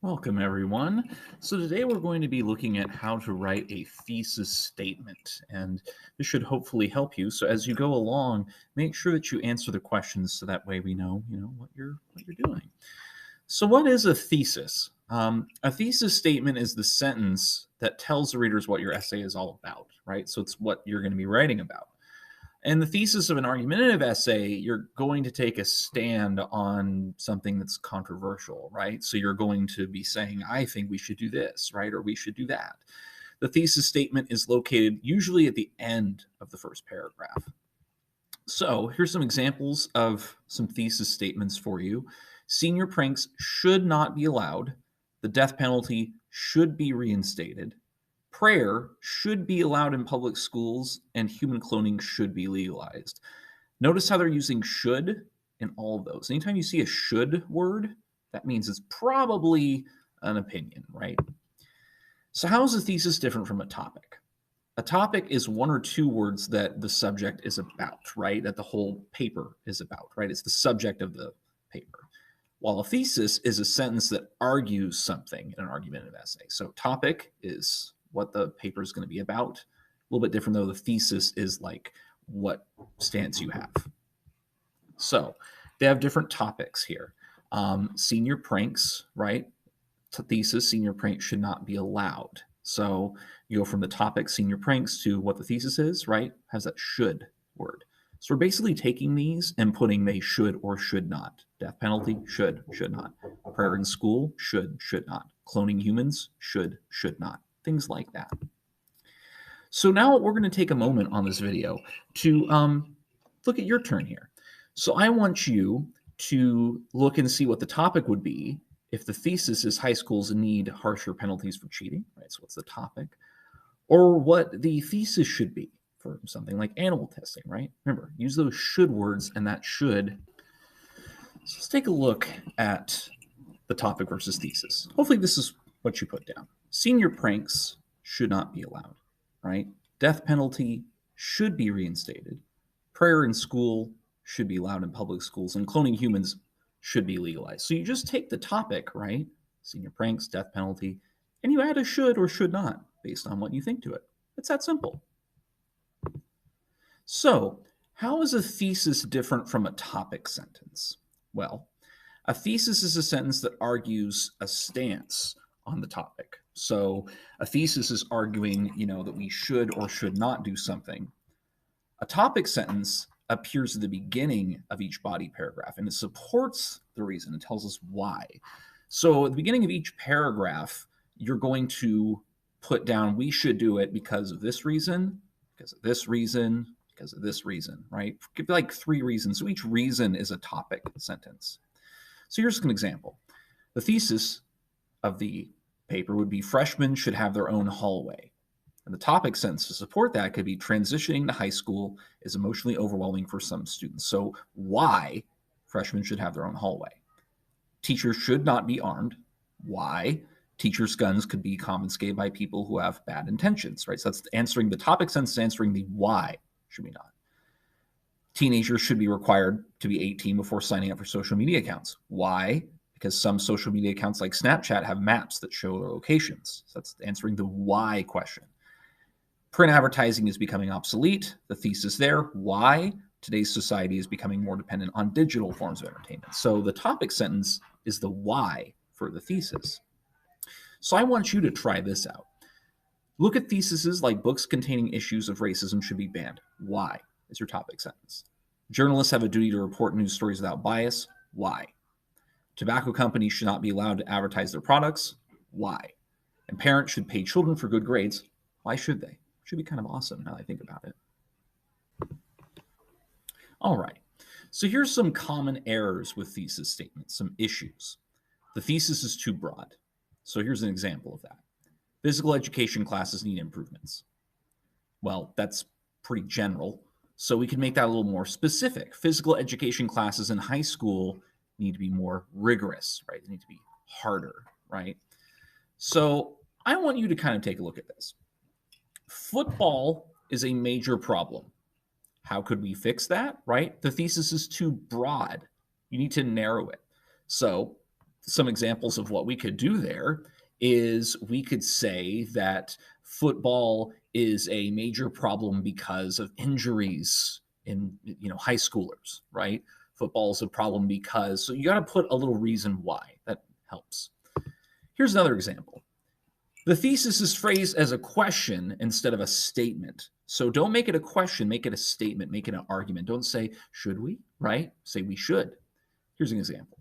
Welcome, everyone. So today we're going to be looking at how to write a thesis statement, and this should hopefully help you. So as you go along, make sure that you answer the questions so that way we know, what you're doing. So what is a thesis? A thesis statement is the sentence that tells the readers what your essay is all about, right? So it's what you're going to be writing about. And the thesis of an argumentative essay, you're going to take a stand on something that's controversial, right? So you're going to be saying, I think we should do this, right? Or we should do that. The thesis statement is located usually at the end of the first paragraph. So here's some examples of some thesis statements for you. Senior pranks should not be allowed. The death penalty should be reinstated. Prayer should be allowed in public schools, and human cloning should be legalized. Notice how they're using should in all of those. Anytime you see a should word, that means it's probably an opinion, right? So how is a thesis different from a topic? A topic is one or two words that the subject is about, right? That the whole paper is about, right? It's the subject of the paper. While a thesis is a sentence that argues something in an argumentative essay. So topic is what the paper is going to be about. A little bit different though. The thesis is like what stance you have. So they have different topics here. Senior pranks, right? To thesis, senior pranks should not be allowed. So you go from the topic, senior pranks, to what the thesis is, right? Has that should word. So we're basically taking these and putting they should or should not. Death penalty, should not. Prayer in school, should not. Cloning humans, should not. Things like that. So now we're going to take a moment on this video to look at your turn here. So I want you to look and see what the topic would be if the thesis is high schools need harsher penalties for cheating, right? So what's the topic? Or what the thesis should be for something like animal testing, right? Remember, use those should words and that should. So let's take a look at the topic versus thesis. Hopefully this is what you put down. Senior pranks should not be allowed, right? Death penalty should be reinstated. Prayer in school should be allowed in public schools, and cloning humans should be legalized. So you just take the topic, right? Senior pranks, death penalty, and you add a should or should not based on what you think to it. It's that simple. So how is a thesis different from a topic sentence? Well, a thesis is a sentence that argues a stance on the topic. So a thesis is arguing, that we should or should not do something. A topic sentence appears at the beginning of each body paragraph, and it supports the reason. It tells us why. So at the beginning of each paragraph, you're going to put down, we should do it because of this reason, because of this reason, because of this reason, right? Give like 3 reasons. So each reason is a topic sentence. So here's an example. The thesis of the paper would be freshmen should have their own hallway. And the topic sentence to support that could be transitioning to high school is emotionally overwhelming for some students. So why freshmen should have their own hallway? Teachers should not be armed. Why? Teachers' guns could be confiscated by people who have bad intentions, right? So that's answering the topic sentence, answering the why should we not. Teenagers should be required to be 18 before signing up for social media accounts. Why? Because some social media accounts like Snapchat have maps that show their locations. So that's answering the why question. Print advertising is becoming obsolete. The thesis there, why? Today's society is becoming more dependent on digital forms of entertainment. So the topic sentence is the why for the thesis. So I want you to try this out. Look at theses like books containing issues of racism should be banned. Why is your topic sentence? Journalists have a duty to report news stories without bias. Why? Tobacco companies should not be allowed to advertise their products. Why? And parents should pay children for good grades. Why should they? Should be kind of awesome now that I think about it. All right. So here's some common errors with thesis statements, some issues. The thesis is too broad. So here's an example of that. Physical education classes need improvements. Well, that's pretty general. So we can make that a little more specific. Physical education classes in high school need to be more rigorous, right? They need to be harder, right? So I want you to kind of take a look at this. Football is a major problem. How could we fix that, right? The thesis is too broad. You need to narrow it. So some examples of what we could do there is we could say that football is a major problem because of injuries in high schoolers, right? Football is a problem because, so you got to put a little reason why. That helps. Here's another example. The thesis is phrased as a question instead of a statement. So don't make it a question, make it a statement, make it an argument. Don't say, should we, right? Say we should. Here's an example.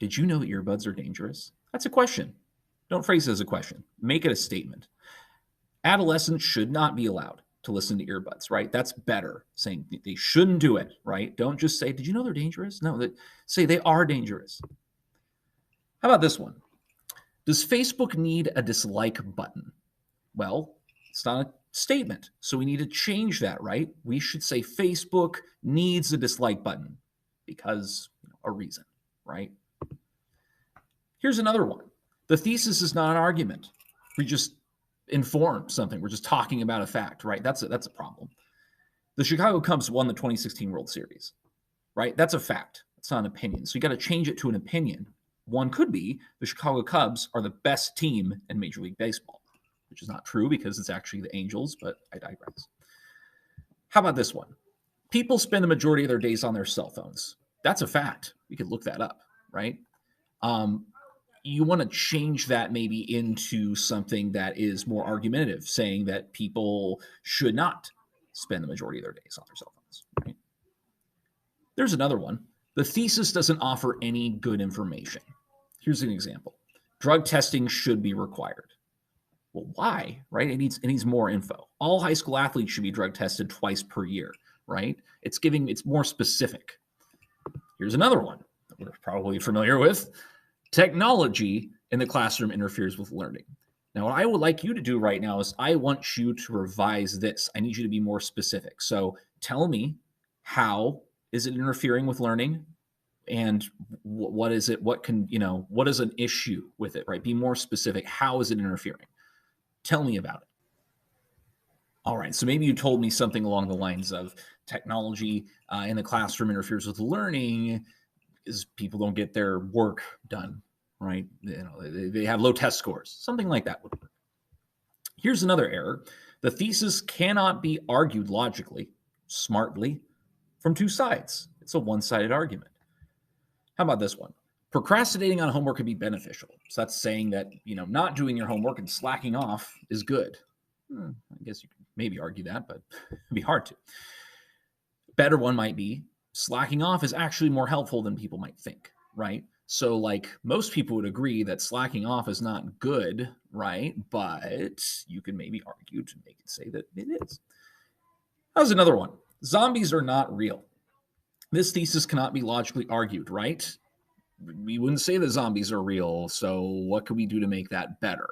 Did you know earbuds are dangerous? That's a question. Don't phrase it as a question. Make it a statement. Adolescents should not be allowed to listen to earbuds, right? That's better, saying they shouldn't do it, right? Don't just say, did you know they're dangerous? No, say they are dangerous. How about this one? Does Facebook need a dislike button? Well, it's not a statement, so we need to change that, right? We should say Facebook needs a dislike button because a reason, right? Here's another one. The thesis is not an argument. We just inform something. We're just talking about a fact, right? That's a problem. The Chicago Cubs won the 2016 World Series, right? That's a fact. It's not an opinion. So you got to change it to an opinion. One could be the Chicago Cubs are the best team in Major League Baseball, which is not true because it's actually the Angels, but I digress. How about this one? People spend the majority of their days on their cell phones. That's a fact. We could look that up, right? You want to change that maybe into something that is more argumentative, saying that people should not spend the majority of their days on their cell phones, right? There's another one. The thesis doesn't offer any good information. Here's an example. Drug testing should be required. Well, why, right? It needs more info. All high school athletes should be drug tested twice per year, right? It's more specific. Here's another one that we're probably familiar with. Technology in the classroom interferes with learning. Now, what I would like you to do right now is I want you to revise this. I need you to be more specific. So tell me, how is it interfering with learning? And what is it? What is an issue with it, right? Be more specific. How is it interfering? Tell me about it. All right, so maybe you told me something along the lines of technology in the classroom interferes with learning because people don't get their work done, right? They have low test scores. Something like that would work. Here's another error. The thesis cannot be argued logically, smartly, from two sides. It's a one-sided argument. How about this one? Procrastinating on homework could be beneficial. So that's saying that, not doing your homework and slacking off is good. I guess you could maybe argue that, but it'd be hard to. Better one might be slacking off is actually more helpful than people might think, right? So like most people would agree that slacking off is not good, right? But you can maybe argue to make it say that it is. How's another one? Zombies are not real. This thesis cannot be logically argued, right? We wouldn't say that zombies are real, so what could we do to make that better?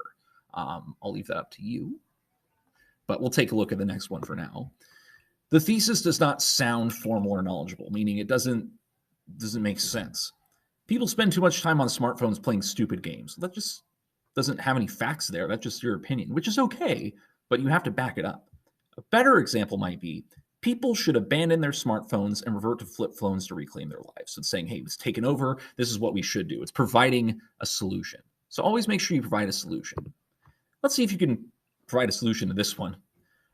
I'll leave that up to you, but we'll take a look at the next one for now. The thesis does not sound formal or knowledgeable, meaning it doesn't make sense. People spend too much time on smartphones playing stupid games. That just doesn't have any facts there. That's just your opinion, which is okay, but you have to back it up. A better example might be people should abandon their smartphones and revert to flip phones to reclaim their lives. So it's saying, hey, it's taken over. This is what we should do. It's providing a solution. So always make sure you provide a solution. Let's see if you can provide a solution to this one.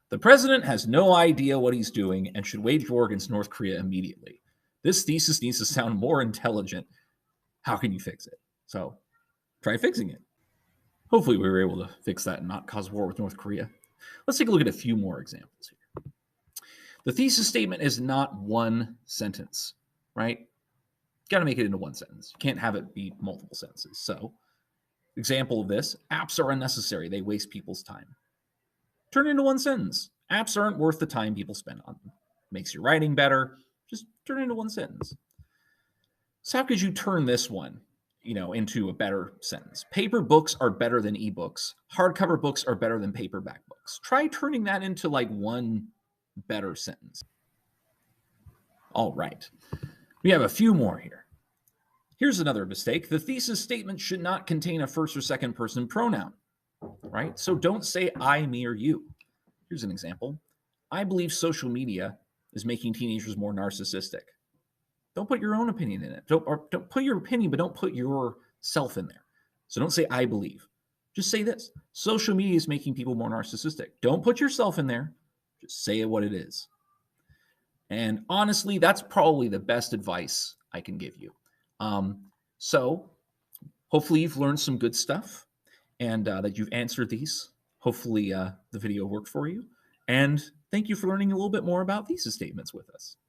The president has no idea what he's doing and should wage war against North Korea immediately. This thesis needs to sound more intelligent. How can you fix it? So try fixing it. Hopefully we were able to fix that and not cause war with North Korea. Let's take a look at a few more examples here. The thesis statement is not one sentence, right? You got to make it into one sentence. You can't have it be multiple sentences. So, example of this, apps are unnecessary. They waste people's time. Turn it into one sentence. Apps aren't worth the time people spend on them. Makes your writing better. Just turn it into one sentence. So how could you turn this one, into a better sentence? Paper books are better than ebooks. Hardcover books are better than paperback books. Try turning that into like one better sentence. All right. We have a few more here. Here's another mistake. The thesis statement should not contain a first or second person pronoun, right? So don't say I, me, or you. Here's an example. I believe social media is making teenagers more narcissistic. Don't put your own opinion in it. Don't put your opinion, but don't put your self in there. So don't say I believe. Just say this. Social media is making people more narcissistic. Don't put yourself in there. Just say it what it is. And honestly, that's probably the best advice I can give you. So hopefully you've learned some good stuff and that you've answered these. Hopefully the video worked for you. And thank you for learning a little bit more about thesis statements with us.